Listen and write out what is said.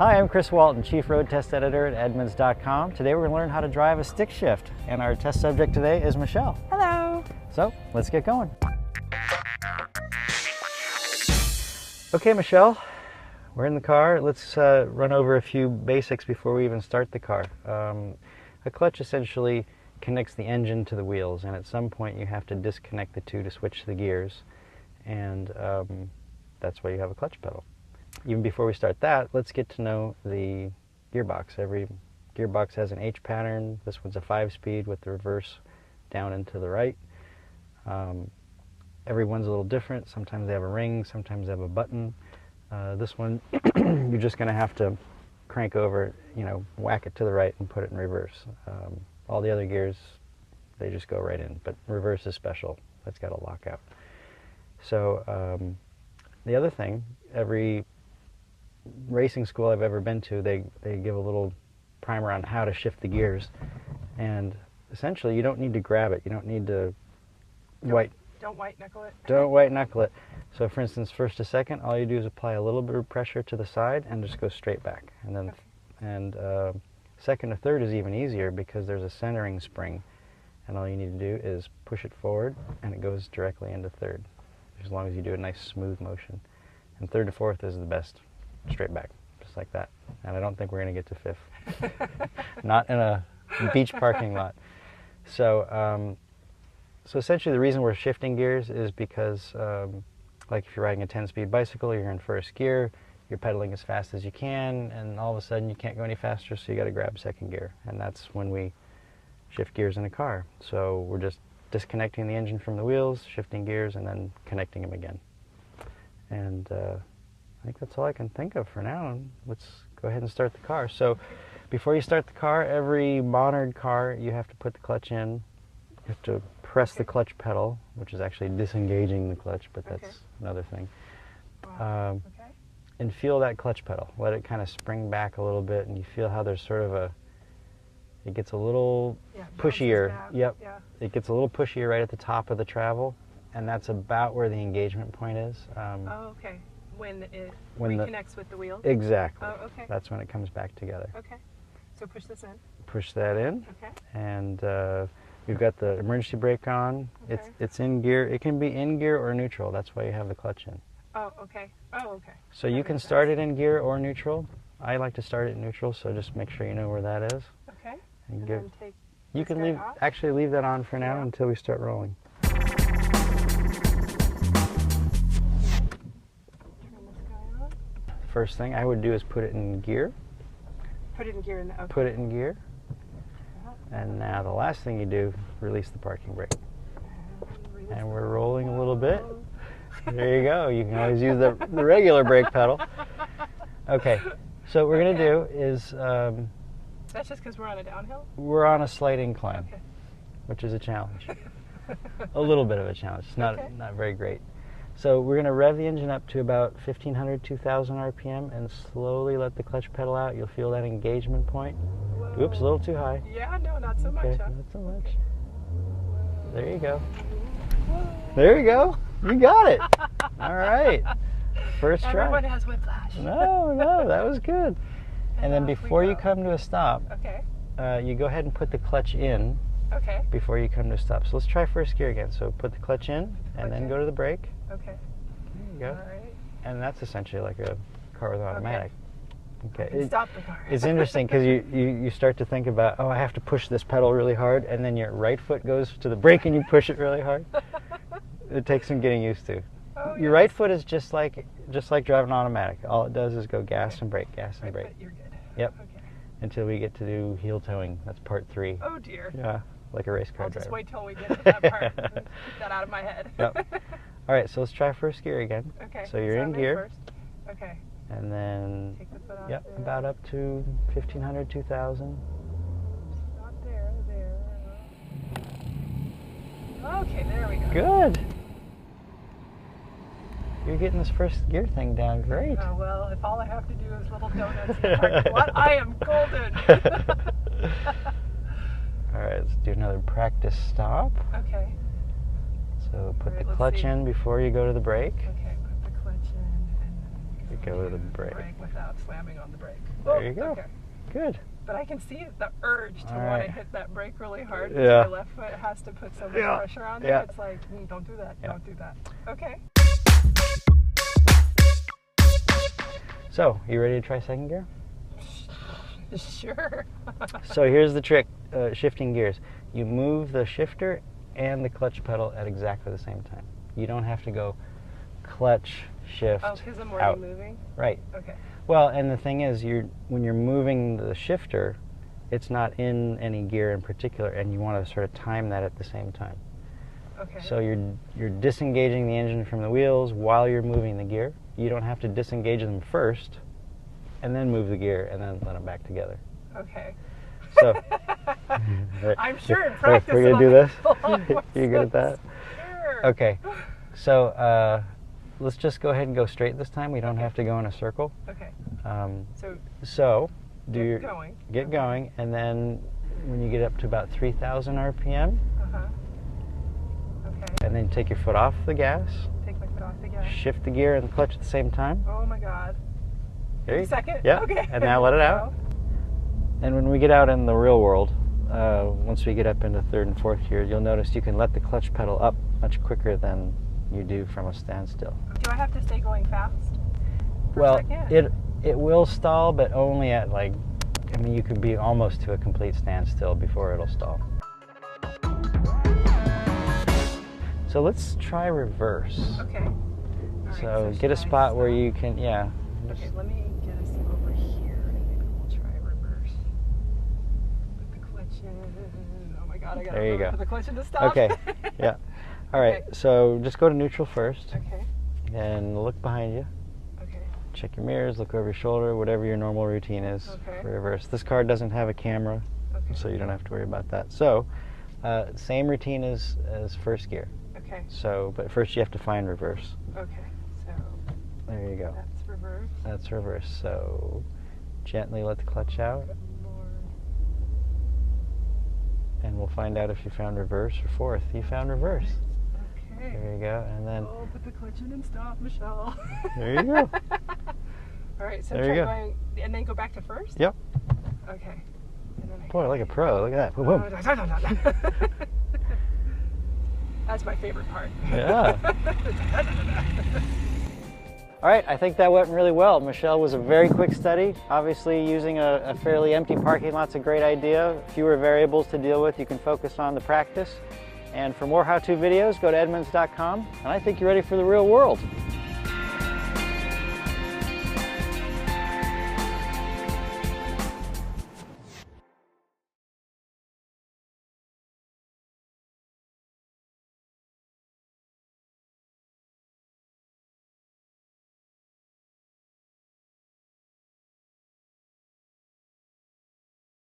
Hi, I'm Chris Walton, Chief Road Test Editor at Edmunds.com. Today we're going to learn how to drive a stick shift, and our test subject today is Michelle. Hello. So, let's get going. Okay, Michelle, we're in the car. Let's run over a few basics before we even start the car. A clutch essentially connects the engine to the wheels, and at some point you have to disconnect the two to switch the gears, and that's why you have a clutch pedal. Even before we start that, let's get to know the gearbox. Every gearbox has an H pattern. This one's a 5-speed with the reverse down and to the right. Every one's a little different. Sometimes they have a ring, sometimes they have a button. This one, you're just going to have to crank over, whack it to the right and put it in reverse. All the other gears, they just go right in, but reverse is special. That's got a lockout. So the other thing, every racing school I've ever been to, they give a little primer on how to shift the gears, and essentially you don't need to grab it. You don't need to Don't white knuckle it. Don't white knuckle it. So for instance, first to second, all you do is apply a little bit of pressure to the side and just go straight back. And then second to third is even easier because there's a centering spring, and all you need to do is push it forward and it goes directly into third, as long as you do a nice smooth motion. And third to fourth is the best, straight back, just like that. And I don't think we're going to get to fifth. Not in a beach parking lot. So so essentially the reason we're shifting gears is because like if you're riding a 10-speed bicycle, you're in first gear, you're pedaling as fast as you can, and all of a sudden you can't go any faster, so you got to grab second gear. And that's when we shift gears in a car. So we're just disconnecting the engine from the wheels, shifting gears, and then connecting them again. And I think that's all I can think of for now. Let's go ahead and start the car. So before you start the car, every modern car, you have to put the clutch in. You have to press the clutch pedal, which is actually disengaging the clutch, but that's another thing. Wow. And feel that clutch pedal. Let it kind of spring back a little bit, and you feel how there's sort of it gets a little pushier. Yep. Yeah. It gets a little pushier right at the top of the travel, and that's about where the engagement point is. Okay. When it reconnects with the wheels? Exactly. Oh, okay. That's when it comes back together. Okay. So push this in. Push that in. Okay. And we've got the emergency brake on. Okay. It's in gear. It can be in gear or neutral. That's why you have the clutch in. Oh, okay. Oh, okay. So you can start it in gear or neutral. I like to start it in neutral, so just make sure you know where that is. Okay. And then take you can actually leave that on for now until we start rolling. Turn this guy on. First thing I would do is put it in gear. Put it in gear. Put it in gear. And now the last thing you do, release the parking brake. And we're rolling a little bit. There you go. You can always use the regular brake pedal. Okay, so what we're going to do is... that's just because we're on a downhill? We're on a slight incline, which is a challenge. A little bit of a challenge. It's not very great. So we're going to rev the engine up to about 1,500, 2,000 RPM and slowly let the clutch pedal out. You'll feel that engagement point. Whoa. Oops, a little too high. Yeah, no, not so much. Huh? Not so much. There you go. Whoa. There you go. You got it. All right. First try. Everyone has whiplash. No, that was good. And then before you come to a stop, you go ahead and put the clutch in before you come to a stop. So let's try first gear again. So put the clutch in and then go to the brake. Okay. There you go. All right. And that's essentially like a car with automatic. Okay. Stop the car. It's interesting because you start to think about, I have to push this pedal really hard, and then your right foot goes to the brake and you push it really hard. It takes some getting used to. Oh, your right foot is just like driving automatic. All it does is go gas and brake, gas and brake. You're good. Yep. Okay. Until we get to do heel towing. That's part 3. Oh dear. Yeah, like a race car driver. I'll just wait till we get to that part. Keep that out of my head. Yep. All right, so let's try first gear again. Okay. So you're in gear. First. Okay. And then take the foot off about up to 1,500, 2,000. Stop there. Okay, there we go. Good. You're getting this first gear thing down great. Oh, well, if all I have to do is little donuts in the parking lot, I am golden. All right, let's do another practice stop. Okay. So put the clutch in before you go to the brake. Okay, put the clutch in and then You go to the brake. Without slamming on the brake. There you go. Okay. Good. But I can see the urge to want to hit that brake really hard. Yeah. My left foot has to put so much pressure on there. It's like, don't do that. Don't do that. Okay. So, you ready to try second gear? Sure. So here's the trick, shifting gears. You move the shifter and the clutch pedal at exactly the same time. You don't have to go clutch, shift, Oh, because I'm out. already moving? Right. Okay. Well, and the thing is, when you're moving the shifter, it's not in any gear in particular, and you want to sort of time that at the same time. Okay. So you're disengaging the engine from the wheels while you're moving the gear. You don't have to disengage them first, and then move the gear, and then let them back together. Okay. So I'm sure in practice we're gonna do this. You good at that? Sure. Okay. So let's just go ahead and go straight this time. We don't have to go in a circle. Okay. So Get going, and then when you get up to about 3,000 RPM, okay. and then take your foot off the gas. Take my foot off the gas. Shift the gear and the clutch at the same time. Oh my God. There you go. Second. Yeah. Okay. And now let it out. And when we get out in the real world, once we get up into third and fourth gear, you'll notice you can let the clutch pedal up much quicker than you do from a standstill. Do I have to stay going fast? Well, it will stall, but only at you could be almost to a complete standstill before it'll stall. So let's try reverse. Okay. All right, so get a spot where you can, Okay, let me get us over here, and maybe we'll try reverse. Put the clutch in. Oh my God, I gotta remember to put the clutch in to stop. Okay, yeah. All right, so just go to neutral first. Okay. And look behind you. Okay. Check your mirrors, look over your shoulder, whatever your normal routine is for reverse. This car doesn't have a camera, so you don't have to worry about that. So, same routine as first gear. Okay. So, but first you have to find reverse. Okay, so there you go. that's reverse. That's reverse. So, gently let the clutch out. And we'll find out if you found reverse or fourth. You found reverse. Okay. There you go. And then put the clutch in and stop, Michelle. There you go. All right, so there try you go. going and then go back to first? Yep. Okay. And then Boy, like a pro. Look at that. Boom, boom. That's my favorite part. Yeah. All right, I think that went really well. Michelle was a very quick study. Obviously, using a fairly empty parking lot's a great idea. Fewer variables to deal with. You can focus on the practice. And for more how-to videos, go to Edmunds.com. And I think you're ready for the real world.